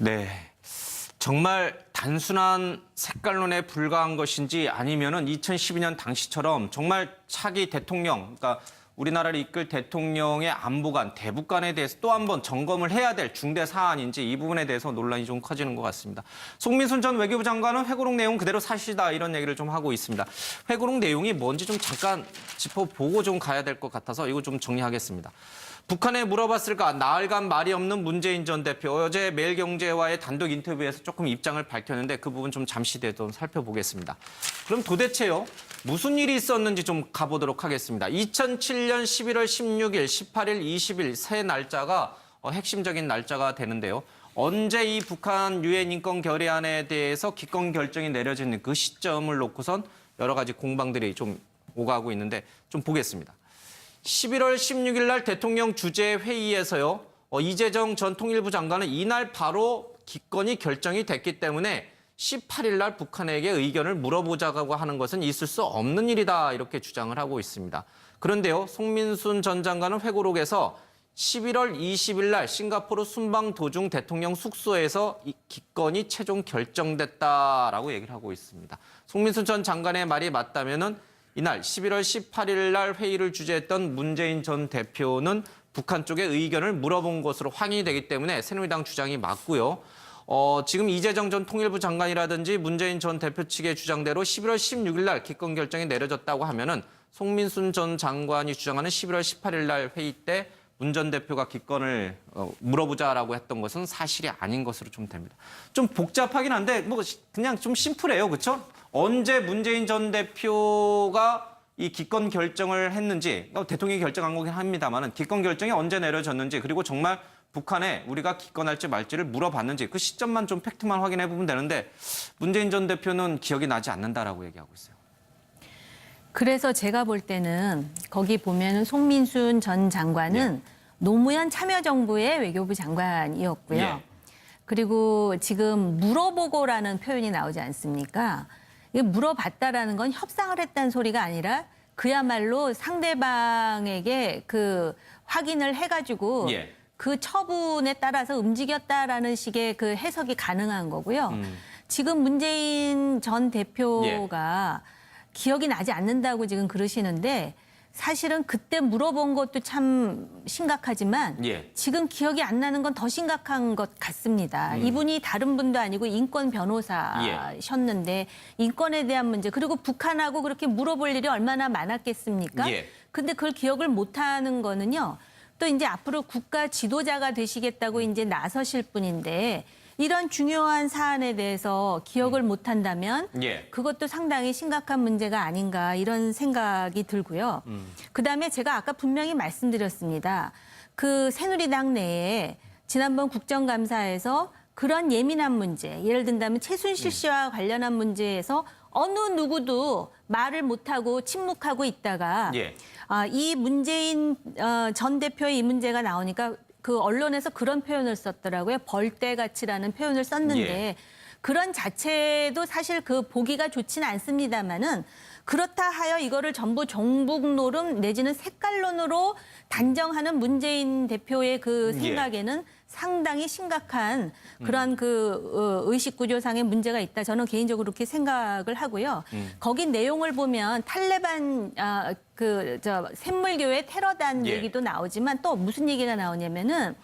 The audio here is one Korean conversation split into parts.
네. 정말 단순한 색깔론에 불과한 것인지 아니면은 2012년 당시처럼 정말 차기 대통령, 그러니까 우리나라를 이끌 대통령의 안보관, 대북관에 대해서 또 한 번 점검을 해야 될 중대 사안인지 이 부분에 대해서 논란이 좀 커지는 것 같습니다. 송민순 전 외교부 장관은 회고록 내용 그대로 사실이다 이런 얘기를 좀 하고 있습니다. 회고록 내용이 뭔지 좀 잠깐 짚어보고 좀 가야 될 것 같아서 이거 좀 정리하겠습니다. 북한에 물어봤을까 나흘간 말이 없는 문재인 전 대표 어제 매일경제와의 단독 인터뷰에서 조금 입장을 밝혔는데 그 부분 좀 잠시 뒤에 좀 살펴보겠습니다. 그럼 도대체요 무슨 일이 있었는지 좀 가보도록 하겠습니다. 2007년 11월 16일, 18일, 20일 세 날짜가 핵심적인 날짜가 되는데요. 언제 이 북한 유엔 인권 결의안에 대해서 기권 결정이 내려지는 그 시점을 놓고선 여러 가지 공방들이 좀 오가고 있는데 좀 보겠습니다. 11월 16일 날 대통령 주재 회의에서요. 이재정 전 통일부 장관은 이날 바로 기권이 결정이 됐기 때문에 18일 날 북한에게 의견을 물어보자고 하는 것은 있을 수 없는 일이다 이렇게 주장을 하고 있습니다. 그런데요. 송민순 전 장관은 회고록에서 11월 20일 날 싱가포르 순방 도중 대통령 숙소에서 이 기권이 최종 결정됐다라고 얘기를 하고 있습니다. 송민순 전 장관의 말이 맞다면은 이날 11월 18일 날 회의를 주재했던 문재인 전 대표는 북한 쪽의 의견을 물어본 것으로 확인이 되기 때문에 새누리당 주장이 맞고요. 지금 이재정 전 통일부 장관이라든지 문재인 전 대표 측의 주장대로 11월 16일 날 기권 결정이 내려졌다고 하면은 송민순 전 장관이 주장하는 11월 18일 날 회의 때 문 전 대표가 기권을 물어보자라고 했던 것은 사실이 아닌 것으로 좀 됩니다. 좀 복잡하긴 한데 뭐 그냥 좀 심플해요. 그렇죠? 언제 문재인 전 대표가 이 기권 결정을 했는지 대통령이 결정한 거긴 합니다만 기권 결정이 언제 내려졌는지 그리고 정말 북한에 우리가 기권할지 말지를 물어봤는지 그 시점만 좀 팩트만 확인해 보면 되는데 문재인 전 대표는 기억이 나지 않는다라고 얘기하고 있어요. 그래서 제가 볼 때는 거기 보면 송민순 전 장관은 노무현 참여정부의 외교부 장관이었고요. 예. 그리고 지금 물어보고라는 표현이 나오지 않습니까? 이게 물어봤다라는 건 협상을 했다는 소리가 아니라 그야말로 상대방에게 그 확인을 해가지고 그 처분에 따라서 움직였다라는 식의 그 해석이 가능한 거고요. 지금 문재인 전 대표가 기억이 나지 않는다고 지금 그러시는데 사실은 그때 물어본 것도 참 심각하지만 지금 기억이 안 나는 건 더 심각한 것 같습니다. 이분이 다른 분도 아니고 인권 변호사셨는데 인권에 대한 문제 그리고 북한하고 그렇게 물어볼 일이 얼마나 많았겠습니까? 근데 그걸 기억을 못하는 거는요. 또 이제 앞으로 국가 지도자가 되시겠다고 이제 나서실 분인데 이런 중요한 사안에 대해서 기억을 못한다면 그것도 상당히 심각한 문제가 아닌가 이런 생각이 들고요. 그다음에 제가 아까 분명히 말씀드렸습니다. 그 새누리당 내에 지난번 국정감사에서 그런 예민한 문제, 예를 든다면 최순실 씨와 관련한 문제에서 어느 누구도 말을 못하고 침묵하고 있다가 이 문재인 전 대표의 이 문제가 나오니까 그 언론에서 그런 표현을 썼더라고요. 벌떼같이라는 표현을 썼는데 그런 자체도 사실 그 보기가 좋지는 않습니다만은 그렇다 하여 이거를 전부 종북 노름 내지는 색깔론으로 단정하는 문재인 대표의 그 생각에는 상당히 심각한 그런 그 의식 구조상의 문제가 있다. 저는 개인적으로 그렇게 생각을 하고요. 거기 내용을 보면 탈레반 샘물교회 테러단 얘기도 나오지만 또 무슨 얘기가 나오냐면은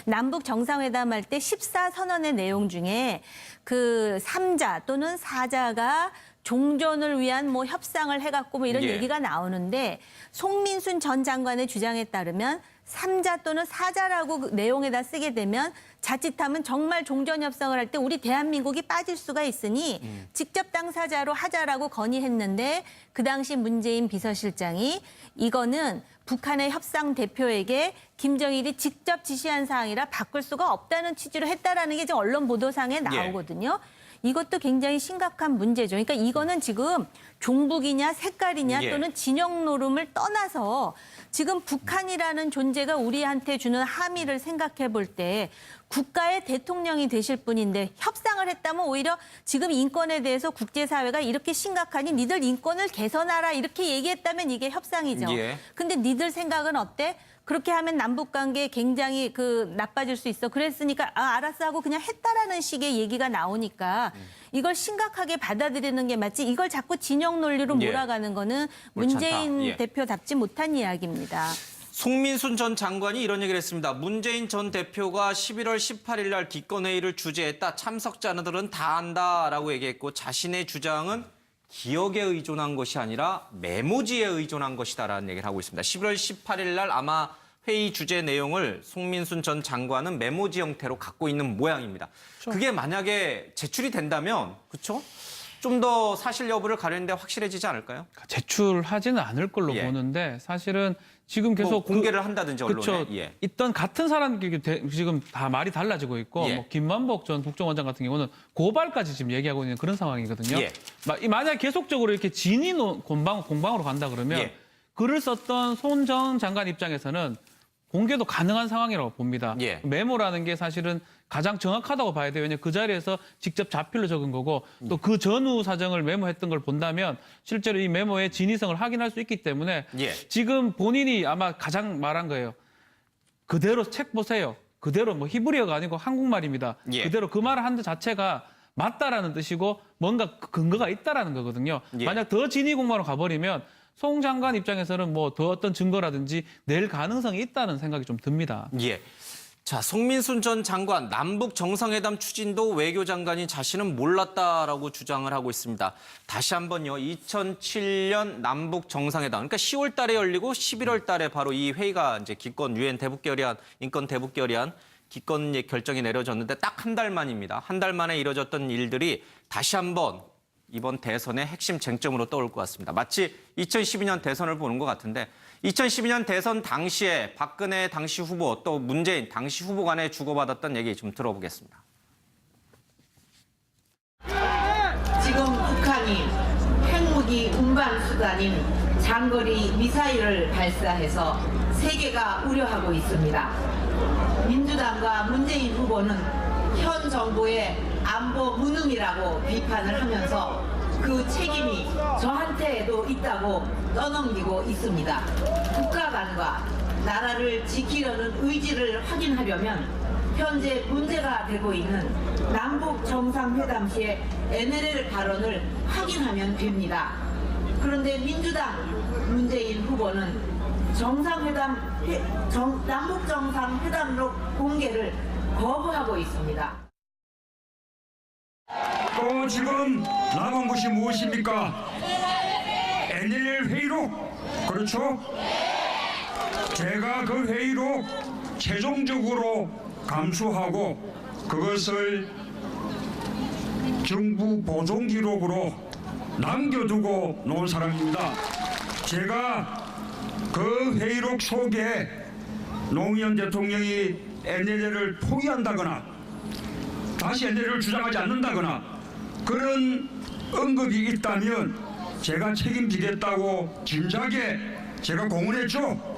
남북 정상회담 할 때 14선언의 내용 중에 그 3자 또는 4자가 종전을 위한 뭐 협상을 해갖고 뭐 이런 얘기가 나오는데 송민순 전 장관의 주장에 따르면 3자 또는 4자라고 내용에다 쓰게 되면 자칫하면 정말 종전 협상을 할 때 우리 대한민국이 빠질 수가 있으니 직접 당사자로 하자라고 건의했는데 그 당시 문재인 비서실장이 이거는 북한의 협상 대표에게 김정일이 직접 지시한 사항이라 바꿀 수가 없다는 취지로 했다라는 게 지금 언론 보도상에 나오거든요. 이것도 굉장히 심각한 문제죠. 그러니까 이거는 지금 종북이냐 색깔이냐 또는 진영 노름을 떠나서 지금 북한이라는 존재가 우리한테 주는 함의를 생각해 볼 때 국가의 대통령이 되실 분인데 협상을 했다면 오히려 지금 인권에 대해서 국제사회가 이렇게 심각하니 니들 인권을 개선하라 이렇게 얘기했다면 이게 협상이죠. 근데 니들 생각은 어때? 그렇게 하면 남북 관계 굉장히 나빠질 수 있어. 그랬으니까 알았어 하고 그냥 했다라는 식의 얘기가 나오니까 이걸 심각하게 받아들이는 게 맞지. 이걸 자꾸 진영 논리로 예. 몰아가는 거는 옳지 문재인 않다. 예. 대표답지 못한 이야기입니다. 송민순 전 장관이 이런 얘기를 했습니다. 문재인 전 대표가 11월 18일 날 기권회의를 주재했다. 참석자들은 다 안다라고 얘기했고 자신의 주장은 기억에 의존한 것이 아니라 메모지에 의존한 것이다라는 얘기를 하고 있습니다. 11월 18일 날 아마 회의 주제 내용을 송민순 전 장관은 메모지 형태로 갖고 있는 모양입니다. 그게 만약에 제출이 된다면 그렇죠? 좀 더 사실 여부를 가리는데 확실해지지 않을까요? 제출하지는 않을 걸로 예. 보는데 사실은 지금 계속 뭐 공개를 한다든지 언론에. 그렇죠. 예. 있던 같은 사람들이 지금 다 말이 달라지고 있고 예. 뭐 김만복 전 국정원장 같은 경우는 고발까지 지금 얘기하고 있는 그런 상황이거든요. 예. 만약 계속적으로 이렇게 진위 공방으로 간다 그러면 예. 글을 썼던 손 전 장관 입장에서는 공개도 가능한 상황이라고 봅니다. 예. 메모라는 게 사실은 가장 정확하다고 봐야 돼요. 왜냐하면 그 자리에서 직접 자필로 적은 거고 또 그 전후 사정을 메모했던 걸 본다면 실제로 이 메모의 진위성을 확인할 수 있기 때문에 예. 지금 본인이 아마 가장 말한 거예요. 그대로 책 보세요. 그대로 뭐 히브리어가 아니고 한국말입니다. 예. 그대로 그 말을 한 것 자체가 맞다라는 뜻이고 뭔가 근거가 있다라는 거거든요. 예. 만약 더 진위 공방으로 가버리면 송 장관 입장에서는 뭐 더 어떤 증거라든지 낼 가능성이 있다는 생각이 좀 듭니다. 예. 자, 송민순 전 장관, 남북 정상회담 추진도 외교장관이 자신은 몰랐다라고 주장을 하고 있습니다. 다시 한번요, 2007년 남북 정상회담, 그러니까 10월 달에 열리고 11월 달에 바로 이 회의가 이제 기권 유엔 대북 결의안, 인권 대북 결의안 기권 결정이 내려졌는데 딱 한 달 만입니다. 한 달 만에 이뤄졌던 일들이 다시 한번 이번 대선의 핵심 쟁점으로 떠올 것 같습니다. 마치 2012년 대선을 보는 것 같은데 2012년 대선 당시에 박근혜 당시 후보 또 문재인 당시 후보 간에 주고받았던 얘기 좀 들어보겠습니다. 지금 북한이 핵무기 운반 수단인 장거리 미사일을 발사해서 세계가 우려하고 있습니다. 민주당과 문재인 후보는 현 정부의 안보 무능이라고 비판을 하면서 그 책임이 저한테도 있다고 떠넘기고 있습니다. 국가 간과 나라를 지키려는 의지를 확인하려면 현재 문제가 되고 있는 남북 정상회담 시의 NLL 발언을 확인하면 됩니다. 그런데 민주당 문재인 후보는 남북 정상회담록 공개를 거부하고 있습니다. 또 지금 남은 것이 무엇입니까? NLL 회의록, 그렇죠? 제가 그 회의록 최종적으로 감수하고 그것을 정부 보존 기록으로 남겨두고 놓은 사람입니다. 제가 그 회의록 속에 노무현 대통령이 NLL을 포기한다거나 다시 NLL을 주장하지 않는다거나 그런 언급이 있다면 제가 책임지겠다고 진작에 제가 공언했죠.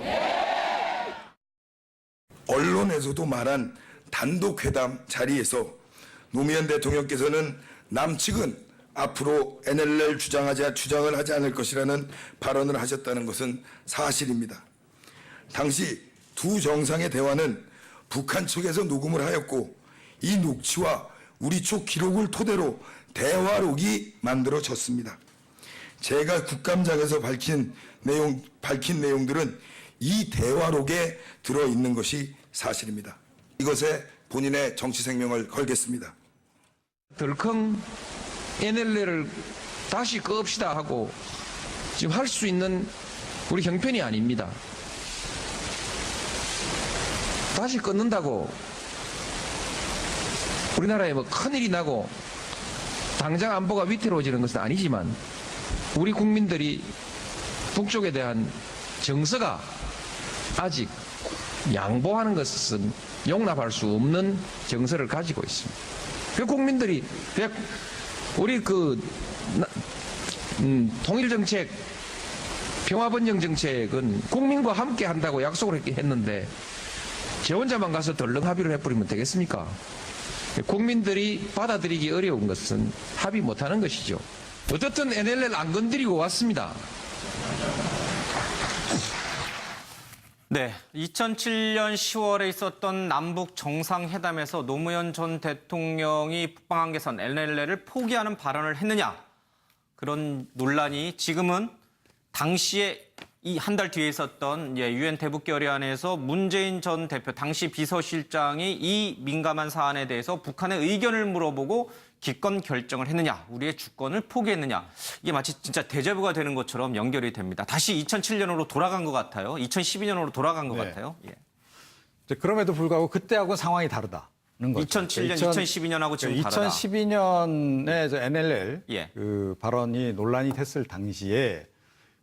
언론에서도 말한 단독회담 자리에서 노무현 대통령께서는 남측은 앞으로 NLL 주장을 하지 않을 것이라는 발언을 하셨다는 것은 사실입니다. 당시 두 정상의 대화는 북한 측에서 녹음을 하였고 이 녹취와 우리 쪽 기록을 토대로 대화록이 만들어졌습니다. 제가 국감장에서 밝힌 내용들은 이 대화록에 들어있는 것이 사실입니다. 이것에 본인의 정치 생명을 걸겠습니다. 덜컹 NLL을 다시 끄읍시다 하고 지금 할 수 있는 우리 형편이 아닙니다. 다시 끊는다고 우리나라에 뭐 큰일이 나고 당장 안보가 위태로워지는 것은 아니지만 우리 국민들이 북쪽에 대한 정서가 아직 양보하는 것은 용납할 수 없는 정서를 가지고 있습니다. 그 국민들이 우리 통일정책, 평화번영 정책은 국민과 함께 한다고 약속을 했는데 제 혼자만 가서 덜렁 합의를 해버리면 되겠습니까? 국민들이 받아들이기 어려운 것은 합의 못하는 것이죠. 어쨌든 NLL 안 건드리고 왔습니다. 네, 2007년 10월에 있었던 남북 정상회담에서 노무현 전 대통령이 북방한계선 NLL을 포기하는 발언을 했느냐, 그런 논란이 지금은 당시에 이 한 달 뒤에 있었던 유엔 대북결의안에서 문재인 전 대표 당시 비서실장이 이 민감한 사안에 대해서 북한의 의견을 물어보고 기권 결정을 했느냐, 우리의 주권을 포기했느냐, 이게 마치 진짜 데자뷰가 되는 것처럼 연결이 됩니다. 다시 2007년으로 돌아간 것 같아요. 2012년으로 돌아간 것 같아요. 예. 이제 그럼에도 불구하고 그때하고는 상황이 다르다는 거죠. 2007년, 2012년하고 지금 다르다. 2012년에 NLL 예. 그 발언이 논란이 됐을 당시에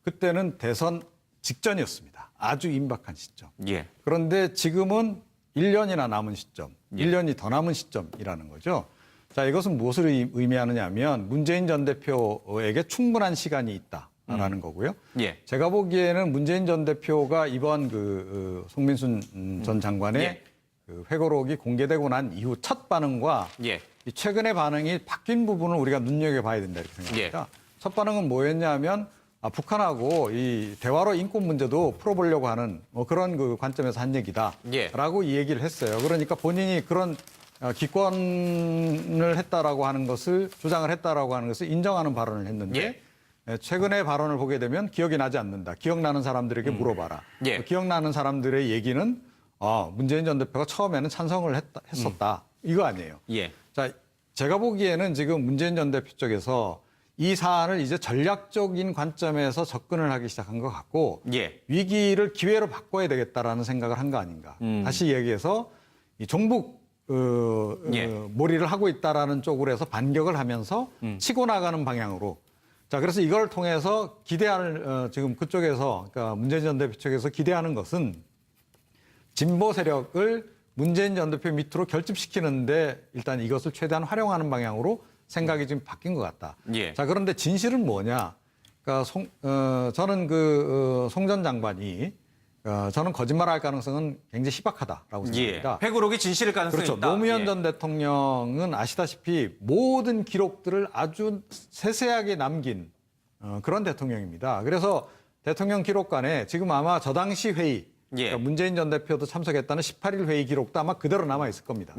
그때는 대선 직전이었습니다. 아주 임박한 시점. 예. 그런데 지금은 1년이나 남은 시점, 1년이 더 남은 시점이라는 거죠. 자, 이것은 무엇을 의미하느냐 하면 문재인 전 대표에게 충분한 시간이 있다라는 거고요. 예. 제가 보기에는 문재인 전 대표가 이번 송민순 전 장관의 예. 그 회고록이 공개되고 난 이후 첫 반응과 예. 이 최근의 반응이 바뀐 부분을 우리가 눈여겨봐야 된다 이렇게 생각합니다. 첫 반응은 뭐였냐면 북한하고 이 대화로 인권 문제도 풀어보려고 하는 그런 그 관점에서 한 얘기다라고 이 얘기를 했어요. 그러니까 본인이 그런 기권을 했다라고 하는 것을 주장을 했다라고 하는 것을 인정하는 발언을 했는데 최근의 발언을 보게 되면 기억이 나지 않는다. 기억나는 사람들에게 물어봐라. 기억나는 사람들의 얘기는 문재인 전 대표가 처음에는 찬성을 했었다. 이거 아니에요. 예. 자, 제가 보기에는 지금 문재인 전 대표 쪽에서 이 사안을 이제 전략적인 관점에서 접근을 하기 시작한 것 같고 위기를 기회로 바꿔야 되겠다라는 생각을 한 거 아닌가. 다시 얘기해서 이 종북 몰이를 하고 있다라는 쪽으로 해서 반격을 하면서 치고 나가는 방향으로. 자, 그래서 이걸 통해서 기대할 지금 그쪽에서 그러니까 문재인 전 대표 쪽에서 기대하는 것은 진보 세력을 문재인 전 대표 밑으로 결집시키는데 일단 이것을 최대한 활용하는 방향으로 생각이 지금 바뀐 것 같다. 자, 그런데 진실은 뭐냐? 그러니까 저는 송 전 장관이 저는 거짓말할 가능성은 굉장히 희박하다라고 생각합니다. 회고록이 진실일 가능성이 그렇죠. 있다. 노무현 전 대통령은 아시다시피 모든 기록들을 아주 세세하게 남긴 그런 대통령입니다. 그래서 대통령 기록관에 지금 아마 저 당시 회의, 그러니까 문재인 전 대표도 참석했다는 18일 회의 기록도 아마 그대로 남아 있을 겁니다.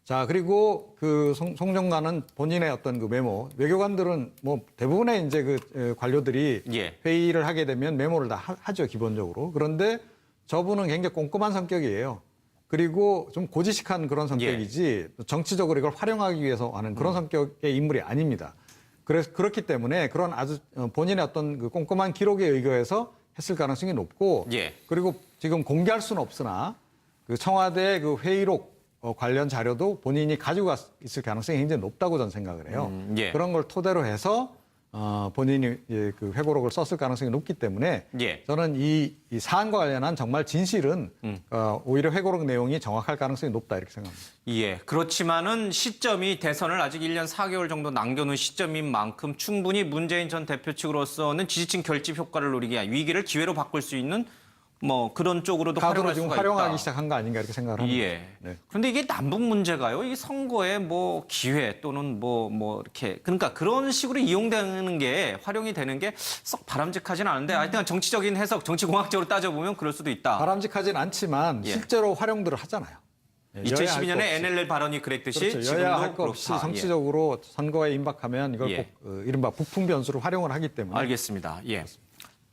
자, 그리고 송 장관은 본인의 어떤 그 메모, 외교관들은 뭐 대부분의 이제 그 관료들이 회의를 하게 되면 메모를 다 하죠, 기본적으로. 그런데 저분은 굉장히 꼼꼼한 성격이에요. 그리고 좀 고지식한 그런 성격이지 정치적으로 이걸 활용하기 위해서 하는 그런 성격의 인물이 아닙니다. 그래서 그렇기 때문에 그런 아주 본인의 어떤 그 꼼꼼한 기록에 의거해서 했을 가능성이 높고 그리고 지금 공개할 수는 없으나 그 청와대 그 회의록 관련 자료도 본인이 가지고 있을 가능성이 굉장히 높다고 저는 생각을 해요. 그런 걸 토대로 해서 본인이 그 회고록을 썼을 가능성이 높기 때문에 저는 이 사안과 관련한 정말 진실은 오히려 회고록 내용이 정확할 가능성이 높다 이렇게 생각합니다. 예, 그렇지만은 시점이 대선을 아직 1년 4개월 정도 남겨놓은 시점인 만큼 충분히 문재인 전 대표 측으로서는 지지층 결집 효과를 노리기 위한 위기를 기회로 바꿀 수 있는 뭐 그런 쪽으로도 카드로 활용할 지금 수가 활용하기 있다. 시작한 거 아닌가 이렇게 생각을 합니다. 네. 그런데 이게 남북 문제가요. 이 선거에 뭐 기회 또는 뭐 이렇게 그러니까 그런 식으로 이용되는 게 활용이 되는 게 썩 바람직하진 않은데 하여튼 정치적인 해석, 정치공학적으로 따져보면 그럴 수도 있다. 바람직하진 않지만 실제로 활용들을 하잖아요. 2012년에 NLL 발언이 그랬듯이 그렇죠. 지금도 여야 할 것 없이 그렇다. 정치적으로 선거에 임박하면 이걸 꼭 이른바 북풍 변수로 활용을 하기 때문에. 알겠습니다.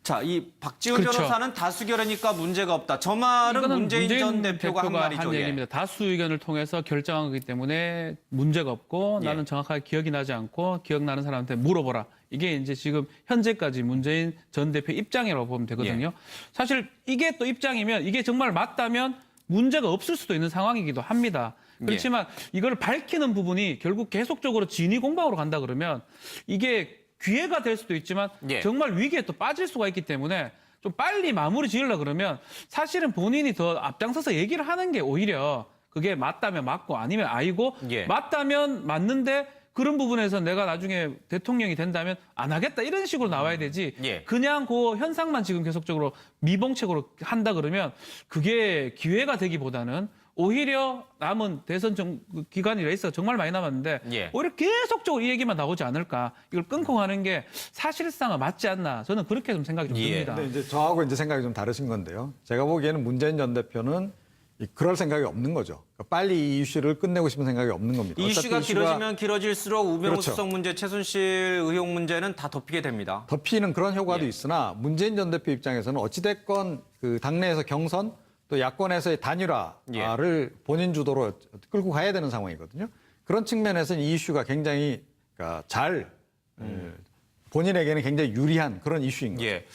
자, 이 박지원 그렇죠. 변호사는 다수결이니까 문제가 없다. 저 말은 이거는 문재인 전 대표가 한 말이죠. 얘기입니다. 다수 의견을 통해서 결정한 거기 때문에 문제가 없고 나는 정확하게 기억이 나지 않고 기억나는 사람한테 물어보라. 이게 이제 지금 현재까지 문재인 전 대표 입장이라고 보면 되거든요. 사실 이게 또 입장이면 이게 정말 맞다면 문제가 없을 수도 있는 상황이기도 합니다. 그렇지만 이걸 밝히는 부분이 결국 계속적으로 진위 공방으로 간다 그러면 이게 기회가 될 수도 있지만 정말 위기에 또 빠질 수가 있기 때문에 좀 빨리 마무리 지으려고 그러면 사실은 본인이 더 앞장서서 얘기를 하는 게 오히려 그게 맞다면 맞고 아니면 아니고 맞다면 맞는데 그런 부분에서 내가 나중에 대통령이 된다면 안 하겠다 이런 식으로 나와야 되지 그냥 그 현상만 지금 계속적으로 미봉책으로 한다 그러면 그게 기회가 되기보다는 오히려 남은 대선 기간이 레이스가 정말 많이 남았는데 예. 오히려 계속적으로 이 얘기만 나오지 않을까. 이걸 끊고 가는 게 사실상 맞지 않나. 저는 그렇게 좀 생각이 좀 예. 듭니다. 근데 이제 저하고 이제 생각이 좀 다르신 건데요. 제가 보기에는 문재인 전 대표는 그럴 생각이 없는 거죠. 그러니까 빨리 이 이슈를 끝내고 싶은 생각이 없는 겁니다. 이 이슈가 어차피 길어지면 길어질수록 우병우 그렇죠. 수석 문제, 최순실 의혹 문제는 다 덮이게 됩니다. 덮이는 그런 효과도 예. 있으나 문재인 전 대표 입장에서는 어찌됐건 그 당내에서 경선 또 야권에서의 단일화를 본인 주도로 끌고 가야 되는 상황이거든요. 그런 측면에서는 이 이슈가 굉장히 그러니까 본인에게는 굉장히 유리한 그런 이슈인 거죠. 예.